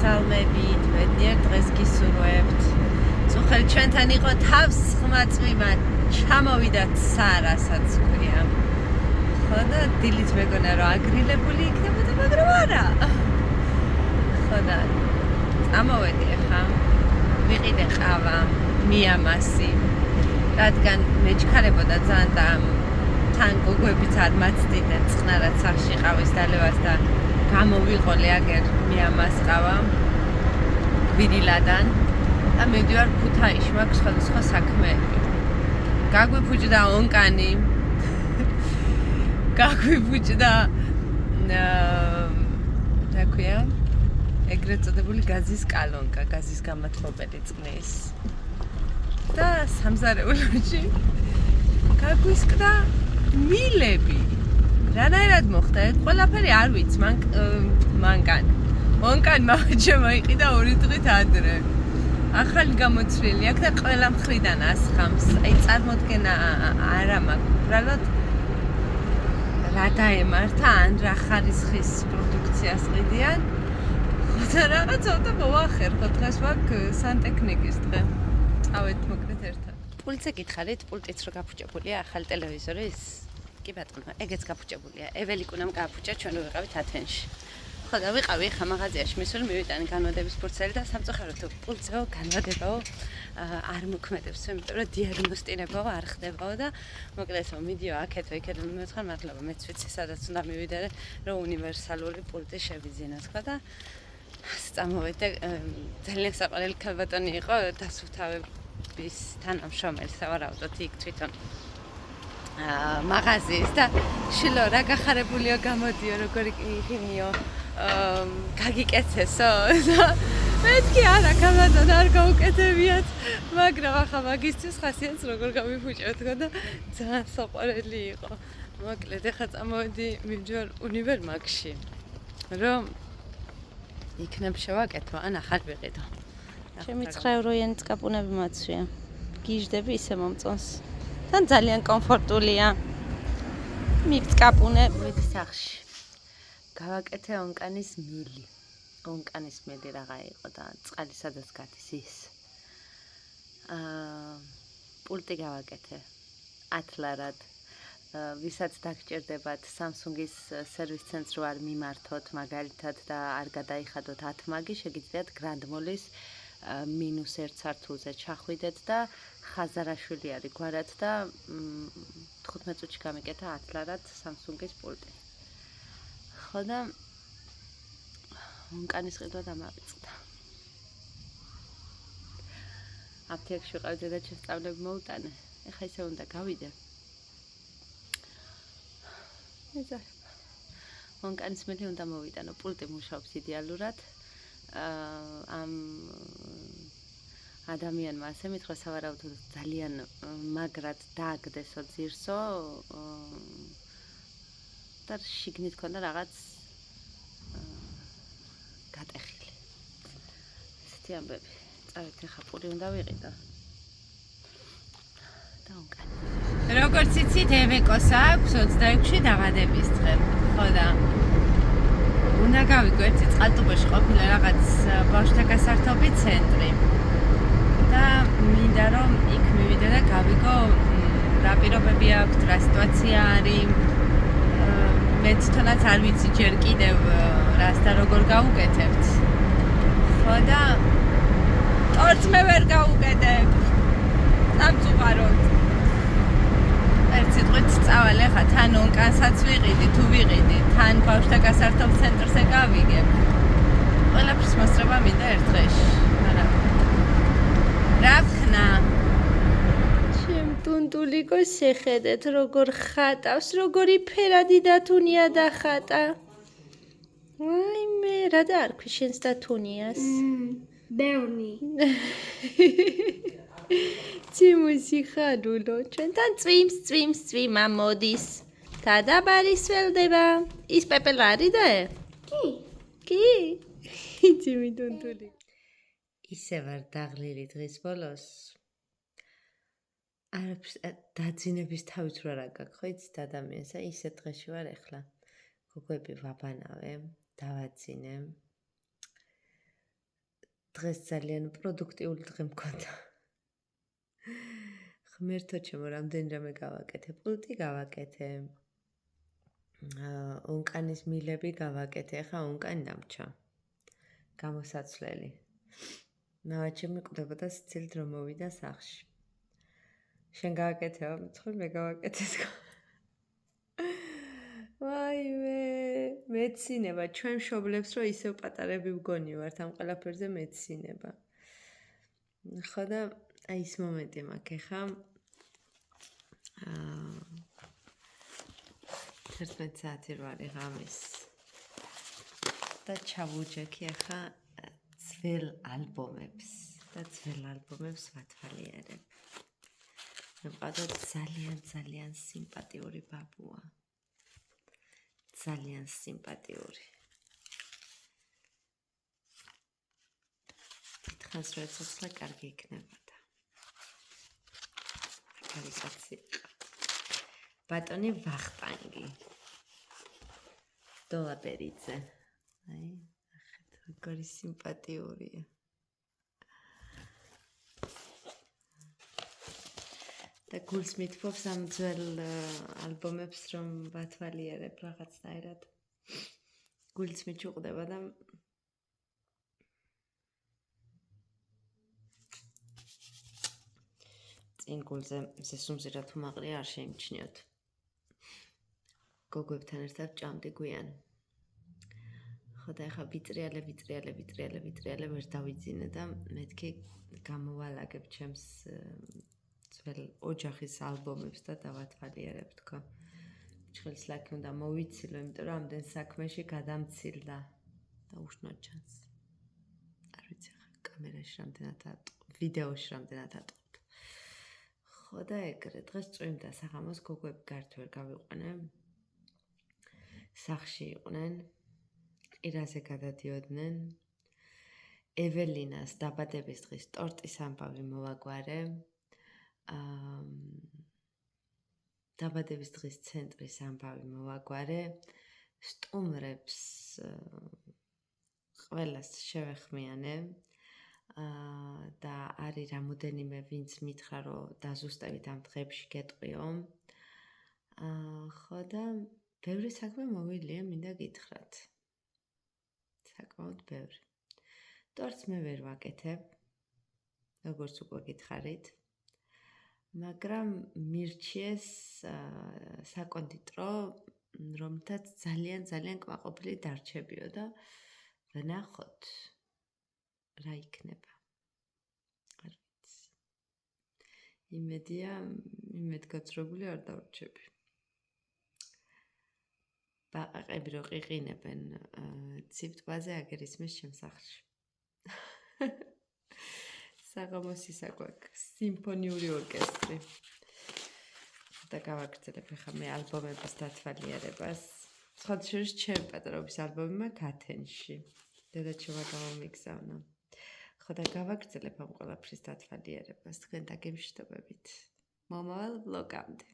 მოგესალმებით, ბედნიერ დღეს გისურვებთ. წუხელ ჩვენთან იყო თავს ხმა წვიმა, ჩამოვიდათ სარასაც ქვია. ხო და დილით მეგონა რომ აგრილებული იქნებოდა, მაგრამ არა. ხო და წამოვედი ახლა. ვიყიდე ყავა, მიამასი. რადგან მეჩქარებოდა ძალიან და თან გოგოებიც არ მაცდიდნენ წყნარად სახში ყავის დალევას და გამოვიყოლე აგერ მიამას ყავა გვირილადან და მივდივარ ქუთაისში, მაქვს სხვადასხვა საქმეები. გაგვიფუჭდა ონკანი, გაგვიფუჭდა რა ქვია, ეგრეთ წოდებული გაზის კალონკა, გაზის გამათბობელი წყლის. და სამზარეულოში გაგვისკდა მილები. რანაირად მოხდა? ყველაფერი არ ვიცი, მანკან. ონკანმა შემოიყიდა 2 დღით ადრე. ახალი გამოცვლილი აქვს და ყველა მხრიდან ასხამს. აი წარმოდგენა არა მაქვს. უბრალოდ რა დაემართა, ან რა ხარისხის პროდუქციას ყიდიან. და რაღაც ცოტა მოვახერხო დღეს მაქვს სანტექნიკის დღე. წავედით მოკლედ ერთად. პულტზე გითხარით, პულტიც რო გაფუჭებულია ახალი ტელევიზორის? კი ბატონო, ეგეც გაფუჭებულია. ეველიკუნამ გააფუჭა, ჩვენ რო ვიყავით ათენში. ხო და ვიყავი ხა მაღაზიაში, მისული მივიტანი განმადების ფურცელი და სამწუხაროდ პულტზეო განმადებაო არ მოქმედებს, იმიტომ რომ დიაგნოსტირებაო არ ხდებაო და მოკლედ მიდიო აქეთო იქეთო მithქარ მადლობა, მეც ვიცი სადაც უნდა მივიდე რომ უნივერსალური პულტი შევიძინა თქვა და წამოვედი ძალიან საყვარელი ქალბატონი იყო დასუფთავების თანამშრომელი სავარაუდოდ იქ თვითონ მაღაზიის და შილო რა გახარებულიო გამოდიო როგორი იქნიო გაგიკეთესო და მეთქი არა ქალბატონო არ გაუკეთებიათ მაგრამ ახლა მაგისთვის ხასიათს როგორ გამიფუჭო თქო და ძალიან საყვარელი იყო მოკლედ ახლა წამოვედი მივდივარ უნივერმაგში რომ იქნებ შევაკეთო ან ახალ ვიყიდო. ჩემი 9 ევროიანი წკაპუნები მაცვია. გიჟდები ისე მომწონს. თან ძალიან კომფორტულია. მიგწკაპუნე ვიდი სახში. გავაკეთე ონკანის მილი. ონკანის მილი რაღა იყო და წყალი სადაც გადის ის. პულტი გავაკეთე. ათლარად. ვისაც დაგჭირდებათ Samsung-ის სერვის ცენტრს რო არ მიმართოთ მაგალითად და არ გადაიხადოთ 10 მაგი, შეგიძლიათ Grand Mall-ის -1 სართულზე ჩახვიდეთ და ხაზარაშვილი არის გვარად და 15 წუთში გამიკეთა ათლარად Samsung-ის პულტი. ხო და ონკანის ყიდვა დამავიწყდა. აფთიაქში ვიყავდი და შესწავლები მოუტანე. ეხლა ისე უნდა გავიდე. ონკანის მილი უნდა მოვიტანო, პულტი მუშაობს იდეალურად. ამ ადამიანმა ასე მითხრა სავარაუდოდ ძალიან მაგრად დააგდესო ძირსო და შიგნით ქონდა რაღაც გატეხილი. ესეთი ამბები. წავედი ხა პური უნდა ვიყიდო. და ონკანი. როგორც იცით, ევეკოს აქვს 26-ში დაბადების დღე. ხო და უნდა გავიგო ერთი წყალტუბოში ყოფილა რაღაც ბავშვთა გასართობი ცენტრი. და მინდა რომ იქ მივიდე და გავიგო რა პირობები აქვს, რა სიტუაცია არის. მეც თუნდაც არ ვიცი ჯერ კიდევ რას და როგორ გავუკეთებთ. ხო და ტორც მე ვერ გავუკეთებ. სამწუხაროდ. ერთ სიტყვით წავალ ახლა თან ონკანსაც ვიყიდი, თუ ვიყიდი, თან ბავშვთა გასართობ ცენტრზე გავიგებ. ყველაფერს მოსწრება მინდა ერთ დღეში. მაგრამ რა ვქნა? ჩემ ტუნტულიკო შეხედეთ როგორ ხატავს, როგორი ფერადი დათუნია დახატა. აი მე რა დაარქვი შენს დათუნიას? ბერნი. ციმუსი ხადულო, ჩვენთან წვიმა მოდის. დადაბარის ველდება. ის პეპელა არის და? კი. ციმი ტუნტული. ისე ვარ დაღლილი დღის ბოლოს. არაფერს დაძინების თავით რა გაქვს, ხო იცით ადამიანს, აი ისეთ დღეში ვარ ახლა. გოგოები ვაბანავე, დავაძინე. დღეს ძალიან პროდუქტიული დღე მქონდა. ღმერთო ჩემო, რამდენჯერმე გავაკეთე, პულტი გავაკეთე. უნკანის მილები გავაკეთე, ახლა უნკანი დამრჩა. გამოსაცვლელი. ნავაჩემი კვდებოდა სიცილით რომ მოვიდა სახლში. შენ გავაკეთეო, მეთქი მე გავაკეთე. ვაიმე, მეცინება, ჩვენ მშობლებს რომ ისევ პატარები ვგონი ვართ, ამ ყველაფერზე მეცინება. ხო და აი ის მომენტი მაქვს ხა. 11 საათი რო არის ღამის. და ჩავუჯექი ახლა ძველ ალბომებს და ძველ ალბომებს ვათვალიერებ. მე მყავდა ძალიან სიმპათიური ბაბუა. ძალიან სიმპათიური. თითქოს რო ეცოცხლა კარგი იქნებოდა. კარიკაცი. ბატონი ვახტანგი. დოლაბერიძე. აი, ახეთ როგორი სიმპათიურია. და გულს მithფობს ამ ძველ ალბომებს რომ ვათვალიერებ რაღაცნაირად. გულს მიჩუყდება და წინ გულზე ზესუმზირა თუ მაყრია არ შეიმჩნიოთ. გოგოებთან ერთად ჭამდი გვიან. ხო და ახლა ვიტრიალე ვერ დავიძინე და მეთქი გამოვალაგებ ჩემს ძველ ოჯახის ალბომებს და დავათვალიერებ თქო. ჩხელის ლაკი უნდა მოვიცილო, იმიტომ რომ ამდენ საქმეში გადამცილდა და უშნოდ ჩანს. არ ვიცი ხა კამერაში რამდენად ვიდეოში რამდენად ატყობთ. ხო და ეგრე დღეს წვიმდა საღამოს გოგოები გართ ვერ გავიყვანე. სახლში იყვნენ. ყირაზე გადადიოდნენ. ეველინას დაბადების დღის ტორტის ამბავი მოვაგვარე. დაბადების დღის ცენტრის ამბავი მოვაგვარე. სტუმრებს ყველას შევეხმიანე. და არის რამოდენიმე ვინც მითხრა რომ დაზუსტებით ამ დღეებში გეტყვიო. ხო და ბევრი საქმე მოვილია, მინდა გითხრათ. საკმაოდ ბევრი. ტორტს მე ვერ ვაკეთებ. როგორც უკვე გითხარით. მაგრამ მირჩიეს საკონდიტრო, რომთაც ძალიან კმაყოფილი დარჩებიო და ვნახოთ რა იქნება. არ ვიცი. იმედია, იმედგაცრუებული არ დავრჩები. ბაყაყები რო ყიყინებენ ციფტბაზე აგერ ისმის შემსახლში. საღამოს ისა გვაქვს სიმფონიური ორკესტრი. და გავაგრძელებ ახლა მე ალბომების დათვალიერებას. სხვათა შორის ჩემი პატარობის ალბომი მაქვს ათენში. დედაჩემმა გამომიგზავნა. ხო და გავაგრძელებ ამ ყველაფრის დათვალიერებას თქვენ დაგემშვიდობებით. მომავალ ვლოგამდე.